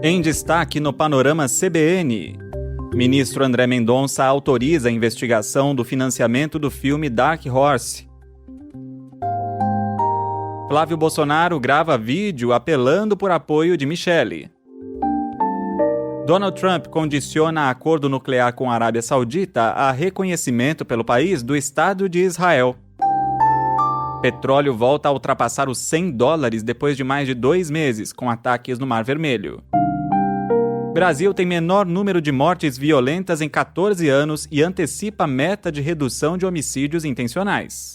Em destaque no Panorama CBN, ministro André Mendonça autoriza a investigação do financiamento do filme Dark Horse. Flávio Bolsonaro grava vídeo apelando por apoio de Michele. Donald Trump condiciona acordo nuclear com a Arábia Saudita a reconhecimento pelo país do Estado de Israel. Petróleo volta a ultrapassar os $100 depois de mais de 2 meses, com ataques no Mar Vermelho. Brasil tem menor número de mortes violentas em 14 anos e antecipa a meta de redução de homicídios intencionais.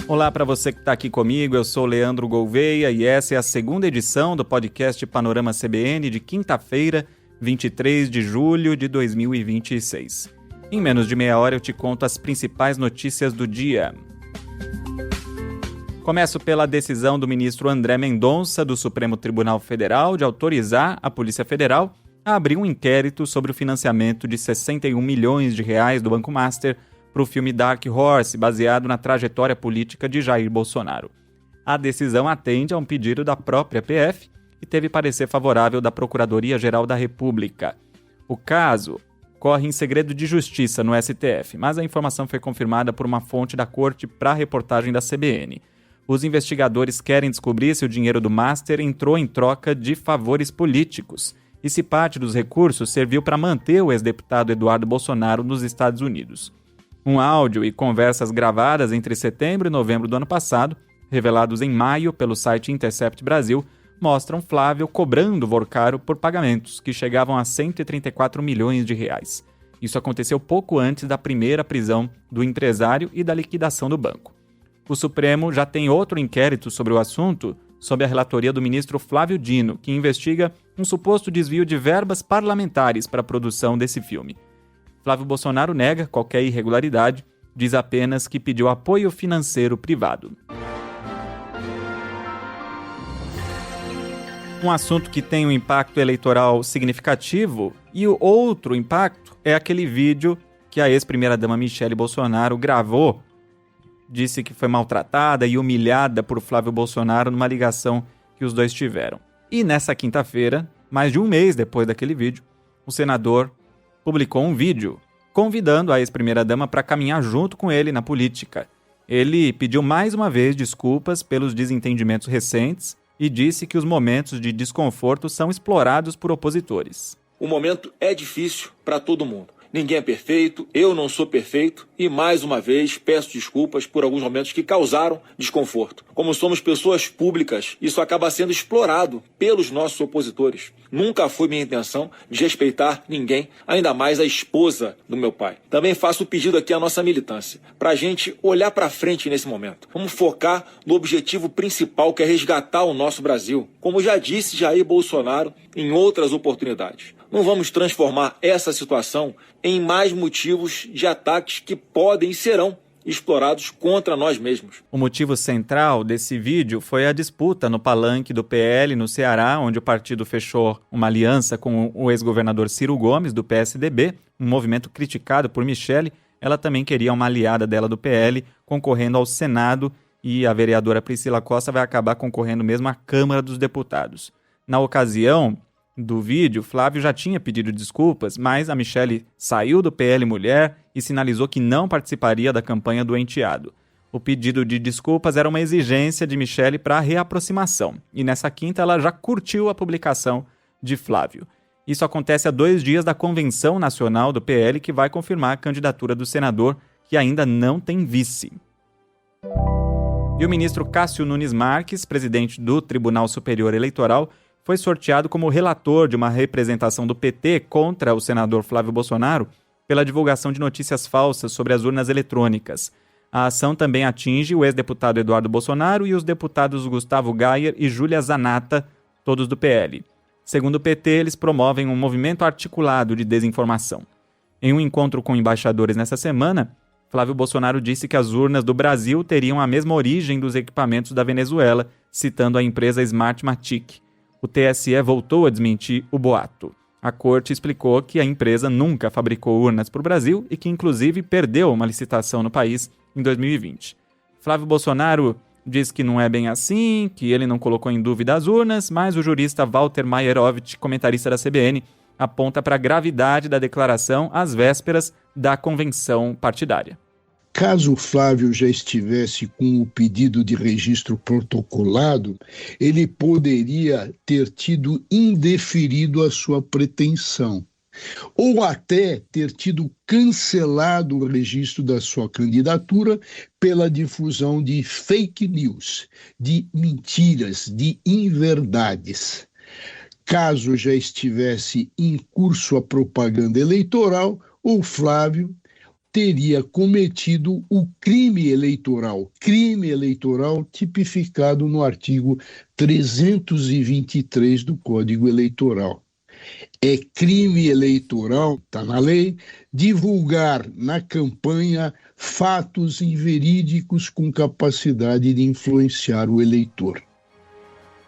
Olá para você que está aqui comigo, eu sou Leandro Gouveia e essa é a segunda edição do podcast Panorama CBN de quinta-feira, 23 de julho de 2026. Em menos de meia hora eu te conto as principais notícias do dia. Começo pela decisão do ministro André Mendonça, do Supremo Tribunal Federal, de autorizar a Polícia Federal a abrir um inquérito sobre o financiamento de R$61 milhões do Banco Master para o filme Dark Horse, baseado na trajetória política de Jair Bolsonaro. A decisão atende a um pedido da própria PF e teve parecer favorável da Procuradoria-Geral da República. O caso corre em segredo de justiça no STF, mas a informação foi confirmada por uma fonte da corte para a reportagem da CBN. Os investigadores querem descobrir se o dinheiro do Master entrou em troca de favores políticos e se parte dos recursos serviu para manter o ex-deputado Eduardo Bolsonaro nos Estados Unidos. Um áudio e conversas gravadas entre setembro e novembro do ano passado, revelados em maio pelo site Intercept Brasil, mostram Flávio cobrando Vorcaro por pagamentos que chegavam a R$134 milhões. Isso aconteceu pouco antes da primeira prisão do empresário e da liquidação do banco. O Supremo já tem outro inquérito sobre o assunto, sob a relatoria do ministro Flávio Dino, que investiga um suposto desvio de verbas parlamentares para a produção desse filme. Flávio Bolsonaro nega qualquer irregularidade, diz apenas que pediu apoio financeiro privado. Um assunto que tem um impacto eleitoral significativo e o outro impacto é aquele vídeo que a ex-primeira-dama Michele Bolsonaro gravou. Disse que foi maltratada e humilhada por Flávio Bolsonaro numa ligação que os dois tiveram. E nessa quinta-feira, mais de um mês depois daquele vídeo, o senador publicou um vídeo convidando a ex-primeira-dama para caminhar junto com ele na política. Ele pediu mais uma vez desculpas pelos desentendimentos recentes e disse que os momentos de desconforto são explorados por opositores. O momento é difícil para todo mundo. Ninguém é perfeito, eu não sou perfeito e, mais uma vez, peço desculpas por alguns momentos que causaram desconforto. Como somos pessoas públicas, isso acaba sendo explorado pelos nossos opositores. Nunca foi minha intenção desrespeitar ninguém, ainda mais a esposa do meu pai. Também faço o pedido aqui à nossa militância, para a gente olhar para frente nesse momento. Vamos focar no objetivo principal, que é resgatar o nosso Brasil. Como já disse Jair Bolsonaro em outras oportunidades. Não vamos transformar essa situação em mais motivos de ataques que podem e serão explorados contra nós mesmos. O motivo central desse vídeo foi a disputa no palanque do PL no Ceará, onde o partido fechou uma aliança com o ex-governador Ciro Gomes, do PSDB, um movimento criticado por Michele. Ela também queria uma aliada dela do PL concorrendo ao Senado e a vereadora Priscila Costa vai acabar concorrendo mesmo à Câmara dos Deputados. Na ocasião do vídeo, Flávio já tinha pedido desculpas, mas a Michele saiu do PL Mulher e sinalizou que não participaria da campanha do enteado. O pedido de desculpas era uma exigência de Michele para a reaproximação, e nessa quinta ela já curtiu a publicação de Flávio. Isso acontece a 2 dias da Convenção Nacional do PL, que vai confirmar a candidatura do senador, que ainda não tem vice. E o ministro Cássio Nunes Marques, presidente do Tribunal Superior Eleitoral, foi sorteado como relator de uma representação do PT contra o senador Flávio Bolsonaro pela divulgação de notícias falsas sobre as urnas eletrônicas. A ação também atinge o ex-deputado Eduardo Bolsonaro e os deputados Gustavo Gayer e Júlia Zanata, todos do PL. Segundo o PT, eles promovem um movimento articulado de desinformação. Em um encontro com embaixadores nessa semana, Flávio Bolsonaro disse que as urnas do Brasil teriam a mesma origem dos equipamentos da Venezuela, citando a empresa Smartmatic. O TSE voltou a desmentir o boato. A corte explicou que a empresa nunca fabricou urnas para o Brasil e que, inclusive, perdeu uma licitação no país em 2020. Flávio Bolsonaro diz que não é bem assim, que ele não colocou em dúvida as urnas, mas o jurista Walter Maierovitch, comentarista da CBN, aponta para a gravidade da declaração às vésperas da convenção partidária. Caso Flávio já estivesse com o pedido de registro protocolado, ele poderia ter tido indeferido a sua pretensão, ou até ter tido cancelado o registro da sua candidatura pela difusão de fake news, de mentiras, de inverdades. Caso já estivesse em curso a propaganda eleitoral, o Flávio teria cometido o crime eleitoral tipificado no artigo 323 do Código Eleitoral. É crime eleitoral, está na lei, divulgar na campanha fatos inverídicos com capacidade de influenciar o eleitor.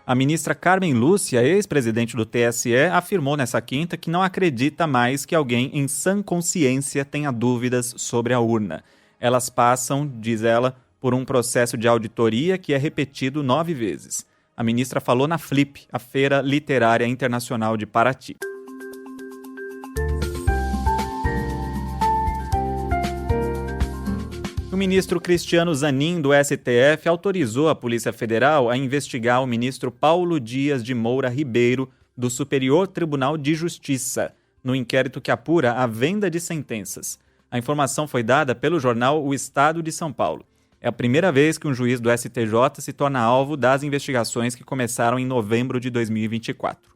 A ministra Carmen Lúcia, ex-presidente do TSE, afirmou nessa quinta que não acredita mais que alguém em sã consciência tenha dúvidas sobre a urna. Elas passam, diz ela, por um processo de auditoria que é repetido 9 vezes. A ministra falou na Flip, a Feira Literária Internacional de Paraty. O ministro Cristiano Zanin, do STF, autorizou a Polícia Federal a investigar o ministro Paulo Dias de Moura Ribeiro, do Superior Tribunal de Justiça, no inquérito que apura a venda de sentenças. A informação foi dada pelo jornal O Estado de São Paulo. É a primeira vez que um juiz do STJ se torna alvo das investigações que começaram em novembro de 2024.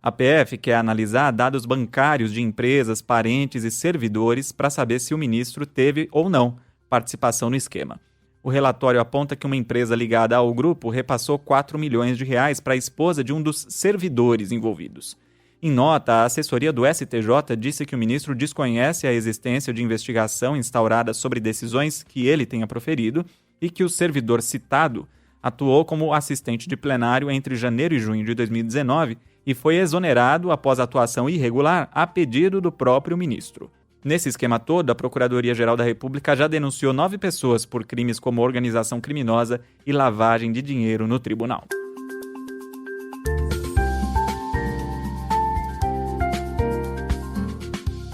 A PF quer analisar dados bancários de empresas, parentes e servidores para saber se o ministro teve ou não participação no esquema. O relatório aponta que uma empresa ligada ao grupo repassou R$4 milhões para a esposa de um dos servidores envolvidos. Em nota, a assessoria do STJ disse que o ministro desconhece a existência de investigação instaurada sobre decisões que ele tenha proferido e que o servidor citado atuou como assistente de plenário entre janeiro e junho de 2019 e foi exonerado após atuação irregular a pedido do próprio ministro. Nesse esquema todo, a Procuradoria-Geral da República já denunciou 9 pessoas por crimes como organização criminosa e lavagem de dinheiro no tribunal.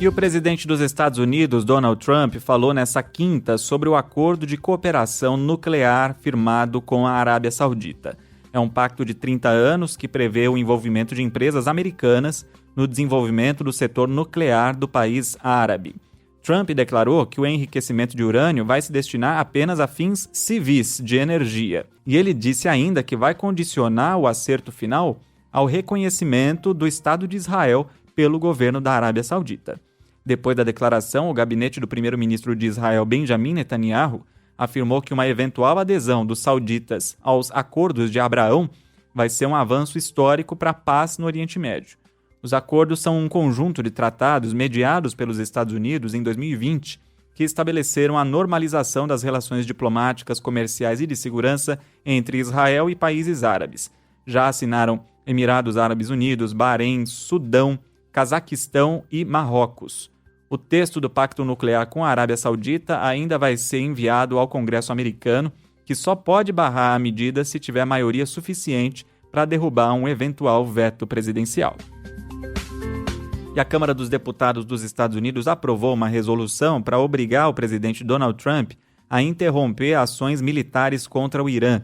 E o presidente dos Estados Unidos, Donald Trump, falou nessa quinta sobre o acordo de cooperação nuclear firmado com a Arábia Saudita. É um pacto de 30 anos que prevê o envolvimento de empresas americanas no desenvolvimento do setor nuclear do país árabe. Trump declarou que o enriquecimento de urânio vai se destinar apenas a fins civis de energia. E ele disse ainda que vai condicionar o acerto final ao reconhecimento do Estado de Israel pelo governo da Arábia Saudita. Depois da declaração, o gabinete do primeiro-ministro de Israel, Benjamin Netanyahu, afirmou que uma eventual adesão dos sauditas aos acordos de Abraão vai ser um avanço histórico para a paz no Oriente Médio. Os acordos são um conjunto de tratados mediados pelos Estados Unidos em 2020 que estabeleceram a normalização das relações diplomáticas, comerciais e de segurança entre Israel e países árabes. Já assinaram Emirados Árabes Unidos, Bahrein, Sudão, Cazaquistão e Marrocos. O texto do pacto nuclear com a Arábia Saudita ainda vai ser enviado ao Congresso americano, que só pode barrar a medida se tiver maioria suficiente para derrubar um eventual veto presidencial. E a Câmara dos Deputados dos Estados Unidos aprovou uma resolução para obrigar o presidente Donald Trump a interromper ações militares contra o Irã.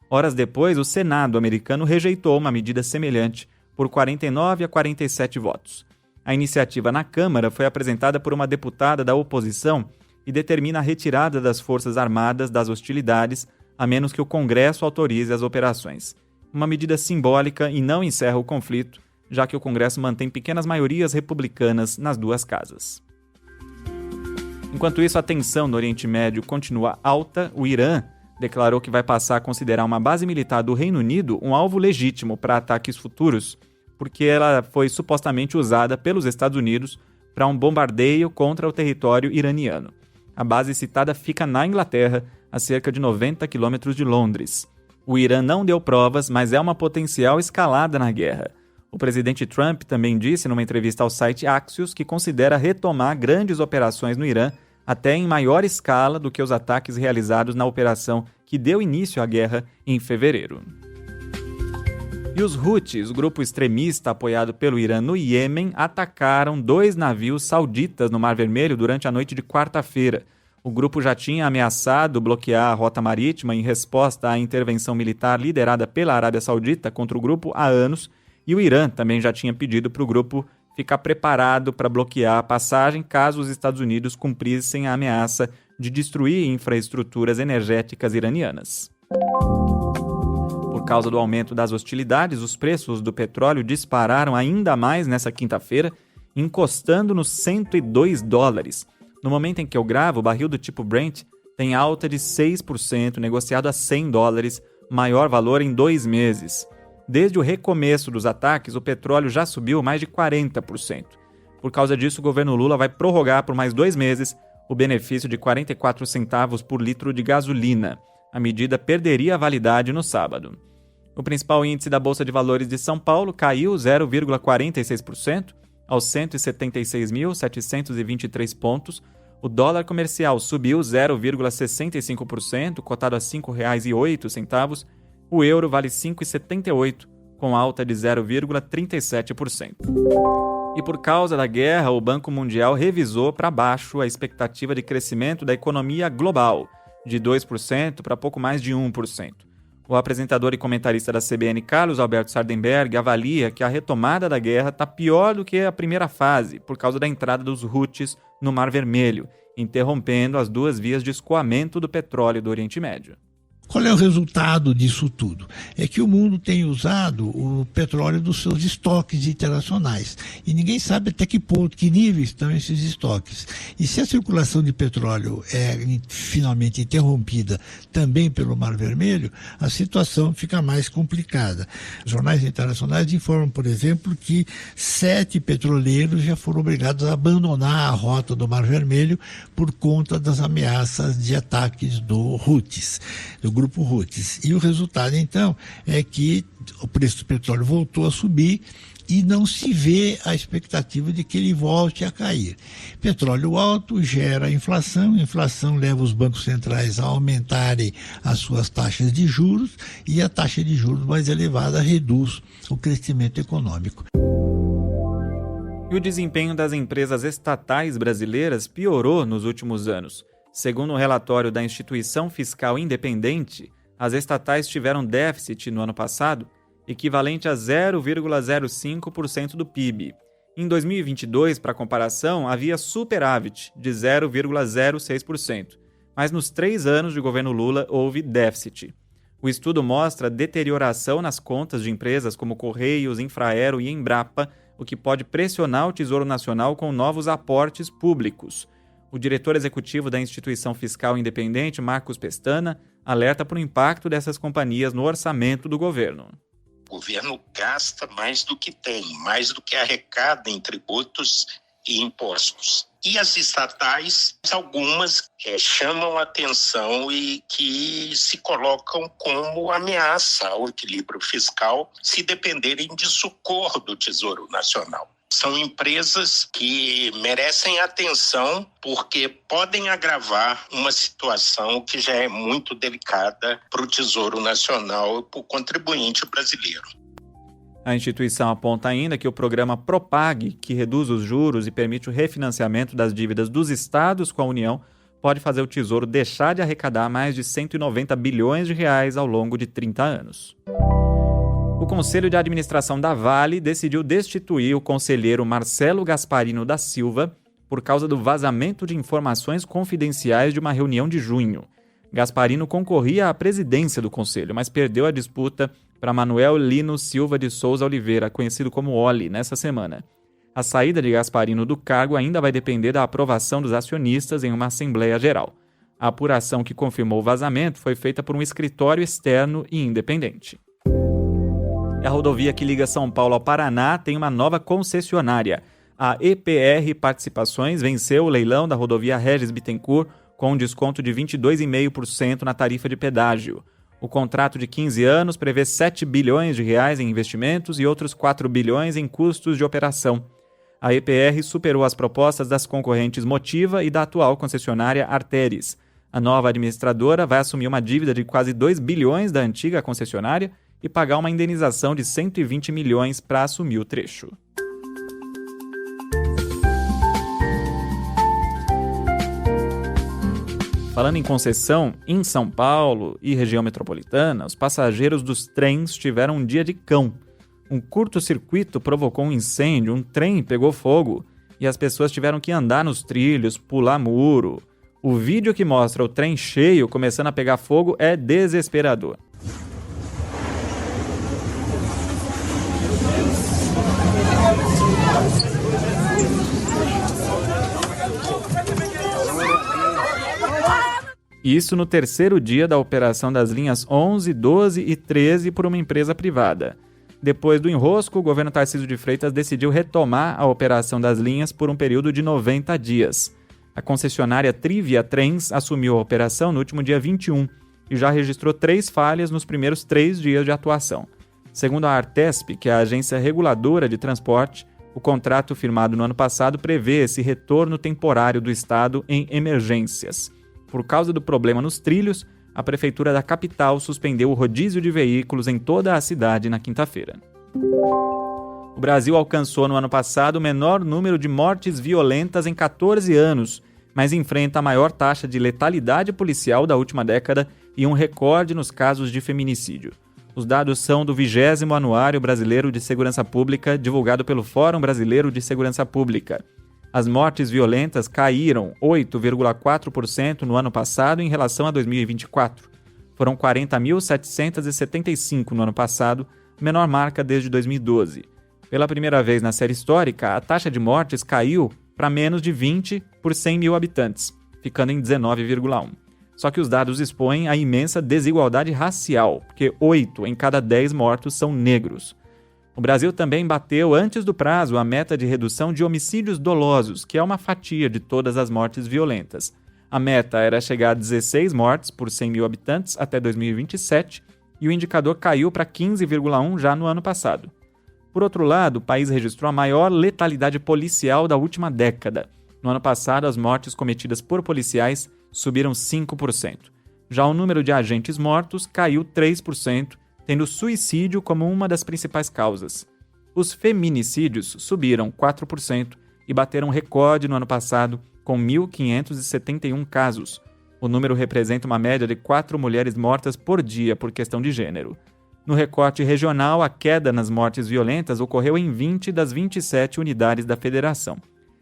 Horas depois, o Senado americano rejeitou uma medida semelhante por 49 a 47 votos. A iniciativa na Câmara foi apresentada por uma deputada da oposição e determina a retirada das Forças Armadas das hostilidades, a menos que o Congresso autorize as operações. Uma medida simbólica e não encerra o conflito, já que o Congresso mantém pequenas maiorias republicanas nas duas casas. Enquanto isso, a tensão no Oriente Médio continua alta. O Irã declarou que vai passar a considerar uma base militar do Reino Unido um alvo legítimo para ataques futuros, porque ela foi supostamente usada pelos Estados Unidos para um bombardeio contra o território iraniano. A base citada fica na Inglaterra, a cerca de 90 quilômetros de Londres. O Irã não deu provas, mas é uma potencial escalada na guerra. O presidente Trump também disse numa entrevista ao site Axios que considera retomar grandes operações no Irã até em maior escala do que os ataques realizados na operação que deu início à guerra em fevereiro. E os Houthis, grupo extremista apoiado pelo Irã no Iêmen, atacaram 2 navios sauditas no Mar Vermelho durante a noite de quarta-feira. O grupo já tinha ameaçado bloquear a rota marítima em resposta à intervenção militar liderada pela Arábia Saudita contra o grupo há anos, e o Irã também já tinha pedido para o grupo ficar preparado para bloquear a passagem caso os Estados Unidos cumprissem a ameaça de destruir infraestruturas energéticas iranianas. Por causa do aumento das hostilidades, os preços do petróleo dispararam ainda mais nessa quinta-feira, encostando nos $102. No momento em que eu gravo, o barril do tipo Brent tem alta de 6%, negociado a $100, maior valor em 2 meses. Desde o recomeço dos ataques, o petróleo já subiu mais de 40%. Por causa disso, o governo Lula vai prorrogar por mais 2 meses o benefício de 44 centavos por litro de gasolina. A medida perderia a validade no sábado. O principal índice da Bolsa de Valores de São Paulo caiu 0,46% aos 176.723 pontos. O dólar comercial subiu 0,65%, cotado a R$ 5,08. O euro vale 5,78, com alta de 0,37%. E por causa da guerra, o Banco Mundial revisou para baixo a expectativa de crescimento da economia global, de 2% para pouco mais de 1%. O apresentador e comentarista da CBN, Carlos Alberto Sardenberg, avalia que a retomada da guerra está pior do que a primeira fase, por causa da entrada dos Houthis no Mar Vermelho, interrompendo as 2 vias de escoamento do petróleo do Oriente Médio. Qual é o resultado disso tudo? É que o mundo tem usado o petróleo dos seus estoques internacionais. E ninguém sabe até que ponto, que nível estão esses estoques. E se a circulação de petróleo é finalmente interrompida também pelo Mar Vermelho, a situação fica mais complicada. Os jornais internacionais informam, por exemplo, que 7 petroleiros já foram obrigados a abandonar a rota do Mar Vermelho por conta das ameaças de ataques do Houthis, do grupo Houthis. E o resultado, então, é que o preço do petróleo voltou a subir e não se vê a expectativa de que ele volte a cair. Petróleo alto gera inflação, inflação leva os bancos centrais a aumentarem as suas taxas de juros e a taxa de juros mais elevada reduz o crescimento econômico. E o desempenho das empresas estatais brasileiras piorou nos últimos anos. Segundo um relatório da Instituição Fiscal Independente, as estatais tiveram déficit no ano passado, equivalente a 0,05% do PIB. Em 2022, para comparação, havia superávit de 0,06%, mas nos 3 anos de governo Lula houve déficit. O estudo mostra deterioração nas contas de empresas como Correios, Infraero e Embrapa, o que pode pressionar o Tesouro Nacional com novos aportes públicos. O diretor executivo da Instituição Fiscal Independente, Marcos Pestana, alerta para o impacto dessas companhias no orçamento do governo. O governo gasta mais do que tem, mais do que arrecada em tributos e impostos. E as estatais, algumas chamam atenção e que se colocam como ameaça ao equilíbrio fiscal se dependerem de socorro do Tesouro Nacional. São empresas que merecem atenção porque podem agravar uma situação que já é muito delicada para o Tesouro Nacional e para o contribuinte brasileiro. A instituição aponta ainda que o programa Propag, que reduz os juros e permite o refinanciamento das dívidas dos estados com a União, pode fazer o Tesouro deixar de arrecadar mais de 190 bilhões de reais ao longo de 30 anos. O Conselho de Administração da Vale decidiu destituir o conselheiro Marcelo Gasparino da Silva por causa do vazamento de informações confidenciais de uma reunião de junho. Gasparino concorria à presidência do conselho, mas perdeu a disputa para Manuel Lino Silva de Souza Oliveira, conhecido como Oli, nessa semana. A saída de Gasparino do cargo ainda vai depender da aprovação dos acionistas em uma Assembleia Geral. A apuração que confirmou o vazamento foi feita por um escritório externo e independente. A rodovia que liga São Paulo ao Paraná tem uma nova concessionária. A EPR Participações venceu o leilão da rodovia Regis Bittencourt com um desconto de 22,5% na tarifa de pedágio. O contrato de 15 anos prevê 7 bilhões de reais em investimentos e outros 4 bilhões em custos de operação. A EPR superou as propostas das concorrentes Motiva e da atual concessionária Arteris. A nova administradora vai assumir uma dívida de quase 2 bilhões da antiga concessionária e pagar uma indenização de 120 milhões para assumir o trecho. Falando em concessão, em São Paulo e região metropolitana, os passageiros dos trens tiveram um dia de cão. Um curto-circuito provocou um incêndio, um trem pegou fogo e as pessoas tiveram que andar nos trilhos, pular muro. O vídeo que mostra o trem cheio começando a pegar fogo é desesperador. Isso no terceiro dia da operação das linhas 11, 12 e 13 por uma empresa privada. Depois do enrosco, o governo Tarcísio de Freitas decidiu retomar a operação das linhas por um período de 90 dias. A concessionária Trivia Trens assumiu a operação no último dia 21 e já registrou 3 falhas nos primeiros 3 dias de atuação. Segundo a Artesp, que é a agência reguladora de transporte, o contrato firmado no ano passado prevê esse retorno temporário do Estado em emergências. Por causa do problema nos trilhos, a Prefeitura da capital suspendeu o rodízio de veículos em toda a cidade na quinta-feira. O Brasil alcançou no ano passado o menor número de mortes violentas em 14 anos, mas enfrenta a maior taxa de letalidade policial da última década e um recorde nos casos de feminicídio. Os dados são do 20º Anuário Brasileiro de Segurança Pública, divulgado pelo Fórum Brasileiro de Segurança Pública. As mortes violentas caíram 8,4% no ano passado em relação a 2024. Foram 40.775 no ano passado, menor marca desde 2012. Pela primeira vez na série histórica, a taxa de mortes caiu para menos de 20 por 100 mil habitantes, ficando em 19,1. Só que os dados expõem a imensa desigualdade racial, porque 8 em cada 10 mortos são negros. O Brasil também bateu antes do prazo a meta de redução de homicídios dolosos, que é uma fatia de todas as mortes violentas. A meta era chegar a 16 mortes por 100 mil habitantes até 2027 e o indicador caiu para 15,1 já no ano passado. Por outro lado, o país registrou a maior letalidade policial da última década. No ano passado, as mortes cometidas por policiais subiram 5%. Já o número de agentes mortos caiu 3%, tendo suicídio como uma das principais causas. Os feminicídios subiram 4% e bateram recorde no ano passado, com 1.571 casos. O número representa uma média de 4 mulheres mortas por dia por questão de gênero. No recorte regional, a queda nas mortes violentas ocorreu em 20 das 27 unidades da federação.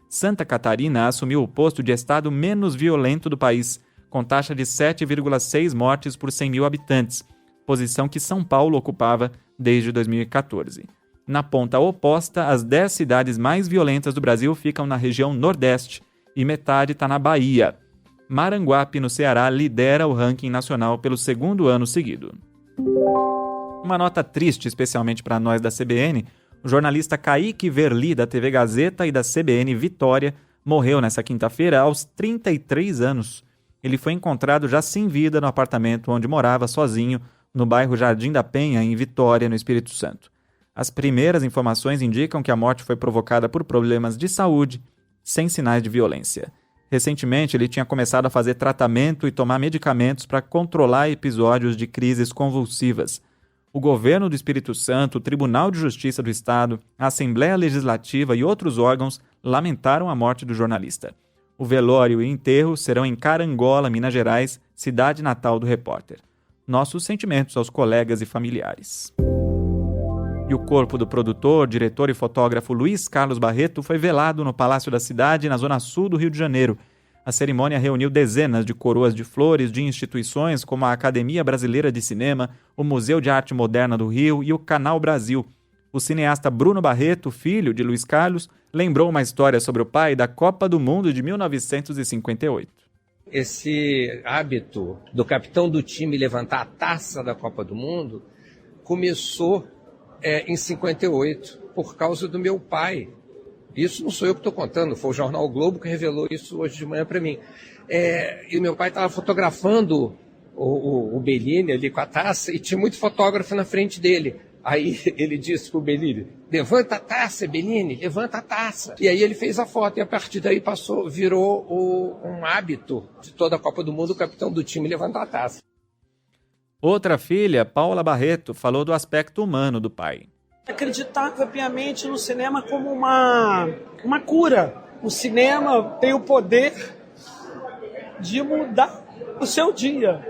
Santa Catarina assumiu o posto de estado menos violento do país, com taxa de 7,6 mortes por 100 mil habitantes, posição que São Paulo ocupava desde 2014. Na ponta oposta, as 10 cidades mais violentas do Brasil ficam na região Nordeste e metade está na Bahia. Maranguape, no Ceará, lidera o ranking nacional pelo segundo ano seguido. Uma nota triste, especialmente para nós da CBN, o jornalista Kaique Verli, da TV Gazeta e da CBN Vitória, morreu nesta quinta-feira aos 33 anos. Ele foi encontrado já sem vida no apartamento onde morava sozinho, no bairro Jardim da Penha, em Vitória, no Espírito Santo. As primeiras informações indicam que a morte foi provocada por problemas de saúde, sem sinais de violência. Recentemente, ele tinha começado a fazer tratamento e tomar medicamentos para controlar episódios de crises convulsivas. O governo do Espírito Santo, o Tribunal de Justiça do Estado, a Assembleia Legislativa e outros órgãos lamentaram a morte do jornalista. O velório e enterro serão em Carangola, Minas Gerais, cidade natal do repórter. Nossos sentimentos aos colegas e familiares. E o corpo do produtor, diretor e fotógrafo Luiz Carlos Barreto foi velado no Palácio da Cidade, na zona sul do Rio de Janeiro. A cerimônia reuniu dezenas de coroas de flores de instituições como a Academia Brasileira de Cinema, o Museu de Arte Moderna do Rio e o Canal Brasil. O cineasta Bruno Barreto, filho de Luiz Carlos, lembrou uma história sobre o pai da Copa do Mundo de 1958. Esse hábito do capitão do time levantar a taça da Copa do Mundo começou em 58 por causa do meu pai. Isso não sou eu que estou contando, foi o jornal o Globo que revelou isso hoje de manhã para mim. E meu pai estava fotografando o Bellini ali com a taça e tinha muito fotógrafo na frente dele. Aí ele disse pro Bellini, levanta a taça, Bellini, levanta a taça. E aí ele fez a foto e a partir daí virou um hábito de toda a Copa do Mundo, o capitão do time levantar a taça. Outra filha, Paula Barreto, falou do aspecto humano do pai. Acreditava piamente no cinema como uma cura. O cinema tem o poder de mudar o seu dia.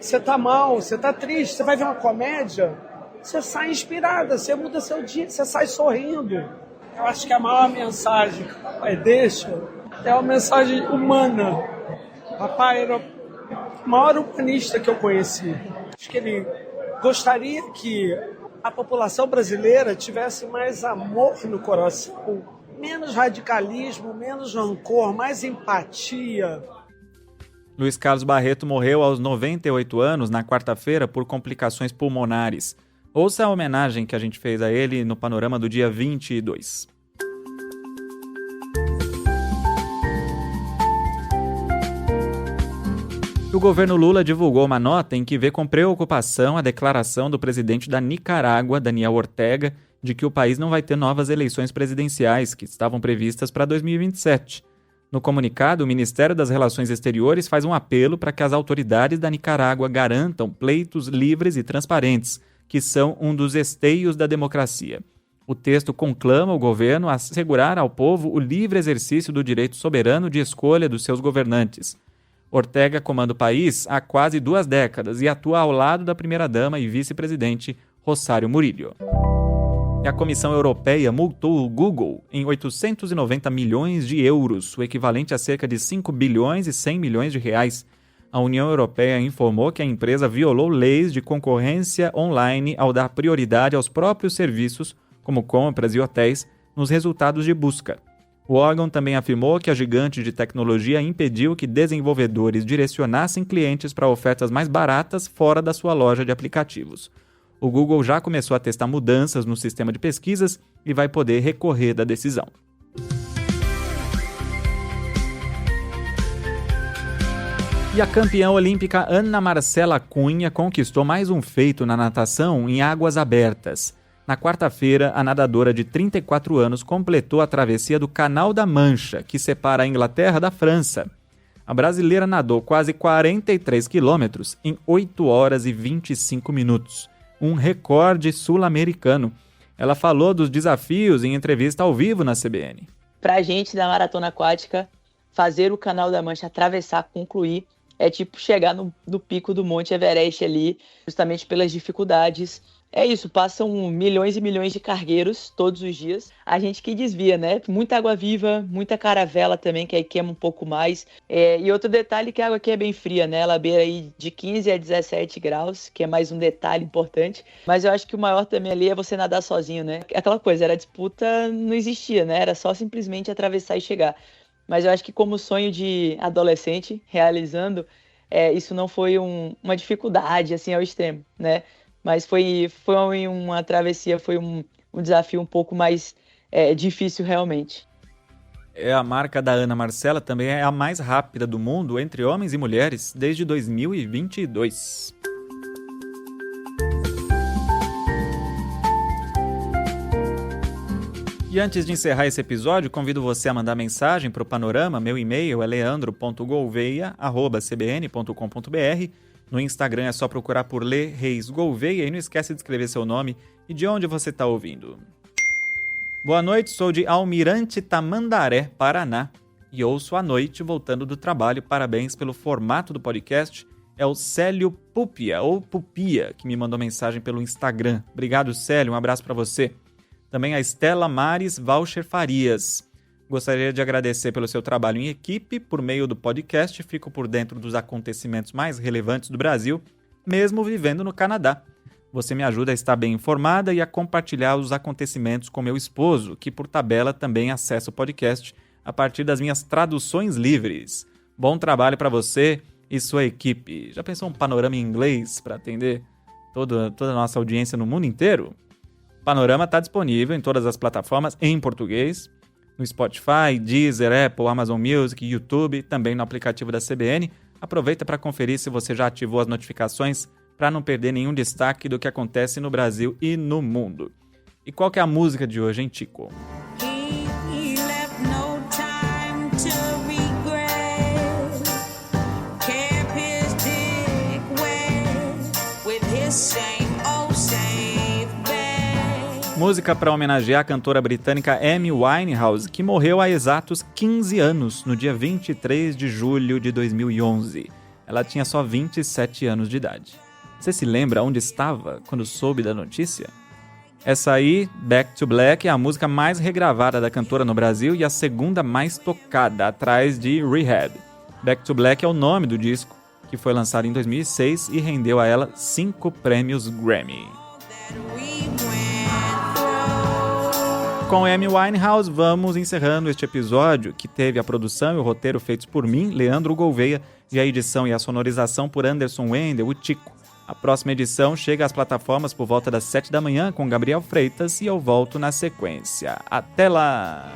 Você tá mal, você tá triste, você vai ver uma comédia, você sai inspirada, você muda seu dia, você sai sorrindo. Eu acho que a maior mensagem que o papai deixa é uma mensagem humana. O papai era o maior humanista que eu conheci. Acho que ele gostaria que a população brasileira tivesse mais amor no coração, menos radicalismo, menos rancor, mais empatia. Luiz Carlos Barreto morreu aos 98 anos na quarta-feira por complicações pulmonares. Ouça a homenagem que a gente fez a ele no Panorama do dia 22. O governo Lula divulgou uma nota em que vê com preocupação a declaração do presidente da Nicarágua, Daniel Ortega, de que o país não vai ter novas eleições presidenciais que estavam previstas para 2027. No comunicado, o Ministério das Relações Exteriores faz um apelo para que as autoridades da Nicarágua garantam pleitos livres e transparentes, que são um dos esteios da democracia. O texto conclama o governo a assegurar ao povo o livre exercício do direito soberano de escolha dos seus governantes. Ortega comanda o país há quase 2 décadas e atua ao lado da primeira-dama e vice-presidente Rosário Murillo. E a Comissão Europeia multou o Google em 890 milhões de euros, o equivalente a cerca de 5 bilhões e 100 milhões de reais. A União Europeia informou que a empresa violou leis de concorrência online ao dar prioridade aos próprios serviços, como compras e hotéis, nos resultados de busca. O órgão também afirmou que a gigante de tecnologia impediu que desenvolvedores direcionassem clientes para ofertas mais baratas fora da sua loja de aplicativos. O Google já começou a testar mudanças no sistema de pesquisas e vai poder recorrer da decisão. E a campeã olímpica Ana Marcela Cunha conquistou mais um feito na natação em águas abertas. Na quarta-feira, a nadadora de 34 anos completou a travessia do Canal da Mancha, que separa a Inglaterra da França. A brasileira nadou quase 43 quilômetros em 8 horas e 25 minutos. Um recorde sul-americano. Ela falou dos desafios em entrevista ao vivo na CBN. Para a gente da maratona aquática, fazer o Canal da Mancha, atravessar, concluir, é tipo chegar no pico do Monte Everest ali, justamente pelas dificuldades. É isso, passam milhões e milhões de cargueiros todos os dias. A gente que desvia, né? Muita água-viva, muita caravela também, que aí queima um pouco mais. E outro detalhe que a água aqui é bem fria, né? Ela beira aí de 15 a 17 graus, que é mais um detalhe importante. Mas eu acho que o maior também ali é você nadar sozinho, né? Aquela coisa, era disputa, não existia, né? Era só simplesmente atravessar e chegar. Mas eu acho que como sonho de adolescente, realizando, isso não foi uma dificuldade, assim, ao extremo, né? Mas foi uma travessia, foi um desafio um pouco mais difícil realmente. A marca da Ana Marcela também é a mais rápida do mundo entre homens e mulheres desde 2022. E antes de encerrar esse episódio, convido você a mandar mensagem para o Panorama. Meu e-mail é leandro.gouveia@cbn.com.br. No Instagram é só procurar por Lê Reis Gouveia e não esquece de escrever seu nome e de onde você está ouvindo. Boa noite, sou de Almirante Tamandaré, Paraná, e ouço à noite voltando do trabalho. Parabéns pelo formato do podcast. É o Célio Pupia, ou Pupia, que me mandou mensagem pelo Instagram. Obrigado, Célio, um abraço para você. Também a Estela Mares Valcher Farias. Gostaria de agradecer pelo seu trabalho em equipe. Por meio do podcast, fico por dentro dos acontecimentos mais relevantes do Brasil, mesmo vivendo no Canadá. Você me ajuda a estar bem informada e a compartilhar os acontecimentos com meu esposo, que por tabela também acessa o podcast a partir das minhas traduções livres. Bom trabalho para você e sua equipe. Já pensou um panorama em inglês para atender toda a nossa audiência no mundo inteiro? O Panorama está disponível em todas as plataformas em português, no Spotify, Deezer, Apple, Amazon Music, YouTube, também no aplicativo da CBN. Aproveita para conferir se você já ativou as notificações para não perder nenhum destaque do que acontece no Brasil e no mundo. E qual que é a música de hoje, hein, Tico? Música para homenagear a cantora britânica Amy Winehouse, que morreu há exatos 15 anos, no dia 23 de julho de 2011. Ela tinha só 27 anos de idade. Você se lembra onde estava quando soube da notícia? Essa aí, Back to Black, é a música mais regravada da cantora no Brasil e a segunda mais tocada, atrás de Rehab. Back to Black é o nome do disco, que foi lançado em 2006 e rendeu a ela 5 prêmios Grammy. Com Amy Winehouse, vamos encerrando este episódio, que teve a produção e o roteiro feitos por mim, Leandro Gouveia, e a edição e a sonorização por Anderson Wendel, o Tico. A próxima edição chega às plataformas por volta das 7 da manhã com Gabriel Freitas e eu volto na sequência. Até lá!